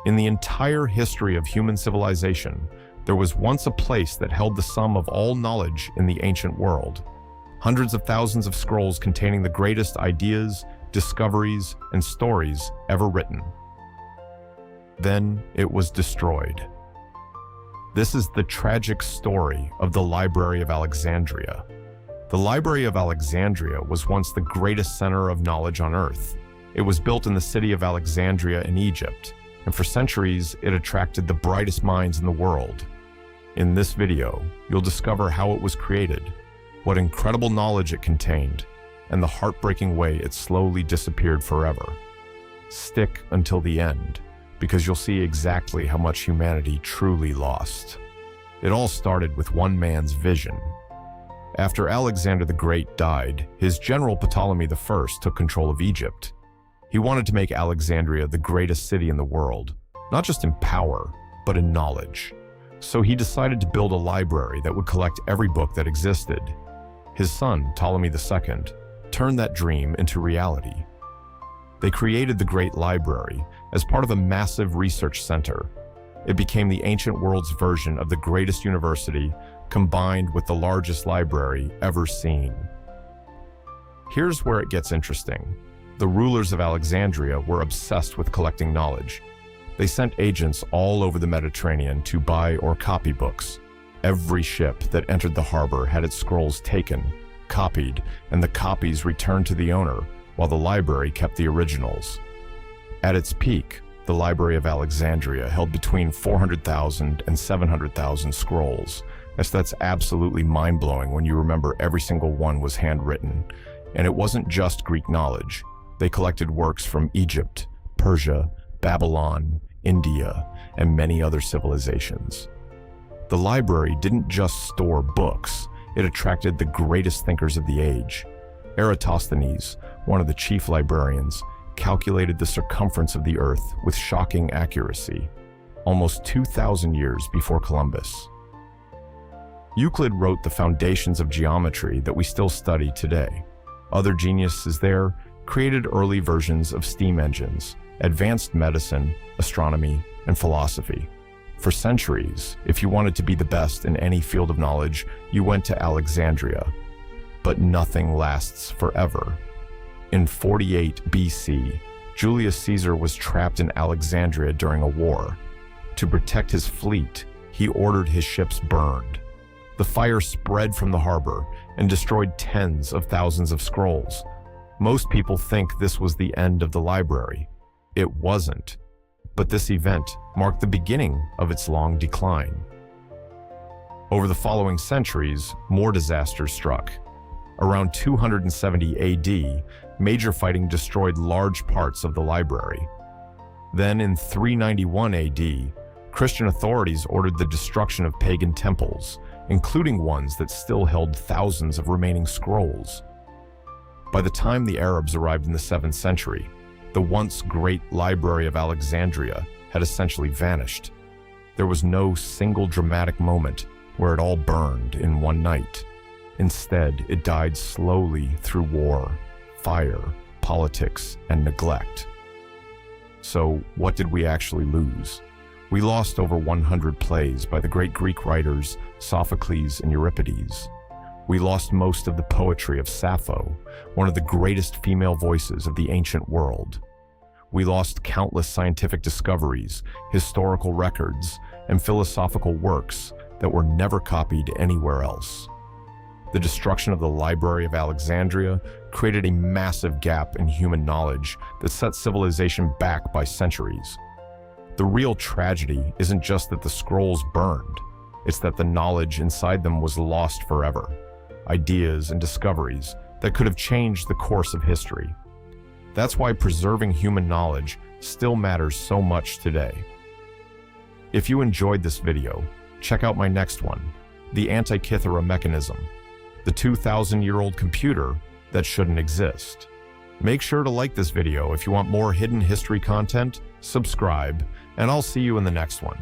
In the entire history of human civilization, there was once a place that held the sum of all knowledge in the ancient world. Hundreds of thousands of scrolls containing the greatest ideas, discoveries, and stories ever written. Then it was destroyed. This is the tragic story of the Library of Alexandria. The Library of Alexandria was once the greatest center of knowledge on Earth. It was built in the city of Alexandria in Egypt, and for centuries it attracted the brightest minds in the world. In this video, you'll discover how it was created, what incredible knowledge it contained, and the heartbreaking way it slowly disappeared forever. Stick until the end, because you'll see exactly how much humanity truly lost. It all started with one man's vision. After Alexander the Great died, his general Ptolemy I took control of Egypt. He wanted to make Alexandria the greatest city in the world, not just in power, but in knowledge. So he decided to build a library that would collect every book that existed. His son, Ptolemy II, turned that dream into reality. They created the Great Library as part of a massive research center. It became the ancient world's version of the greatest university, combined with the largest library ever seen. Here's where it gets interesting. The rulers of Alexandria were obsessed with collecting knowledge. They sent agents all over the Mediterranean to buy or copy books. Every ship that entered the harbor had its scrolls taken, copied, and the copies returned to the owner, while the library kept the originals. At its peak, the Library of Alexandria held between 400,000 and 700,000 scrolls. That's absolutely mind-blowing when you remember every single one was handwritten. And it wasn't just Greek knowledge. They collected works from Egypt, Persia, Babylon, India, and many other civilizations. The library didn't just store books, it attracted the greatest thinkers of the age. Eratosthenes, one of the chief librarians, calculated the circumference of the Earth with shocking accuracy, almost 2,000 years before Columbus. Euclid wrote the foundations of geometry that we still study today. Other geniuses there created early versions of steam engines, advanced medicine, astronomy, and philosophy. For centuries, if you wanted to be the best in any field of knowledge, you went to Alexandria. But nothing lasts forever. In 48 BC, Julius Caesar was trapped in Alexandria during a war. To protect his fleet, he ordered his ships burned. The fire spread from the harbor and destroyed tens of thousands of scrolls. Most people think this was the end of the library. It wasn't. But this event marked the beginning of its long decline. Over the following centuries, more disasters struck. Around 270 AD, major fighting destroyed large parts of the library. Then in 391 AD, Christian authorities ordered the destruction of pagan temples, including ones that still held thousands of remaining scrolls. By the time the Arabs arrived in the 7th century, the once great Library of Alexandria had essentially vanished. There was no single dramatic moment where it all burned in one night. Instead, it died slowly through war, fire, politics, and neglect. So, what did we actually lose? We lost over 100 plays by the great Greek writers Sophocles and Euripides. We lost most of the poetry of Sappho, one of the greatest female voices of the ancient world. We lost countless scientific discoveries, historical records, and philosophical works that were never copied anywhere else. The destruction of the Library of Alexandria created a massive gap in human knowledge that set civilization back by centuries. The real tragedy isn't just that the scrolls burned, it's that the knowledge inside them was lost forever. Ideas and discoveries that could have changed the course of history. That's why preserving human knowledge still matters so much today. If you enjoyed this video, check out my next one, the Antikythera mechanism, the 2,000-year-old computer that shouldn't exist. Make sure to like this video if you want more hidden history content, subscribe, and I'll see you in the next one.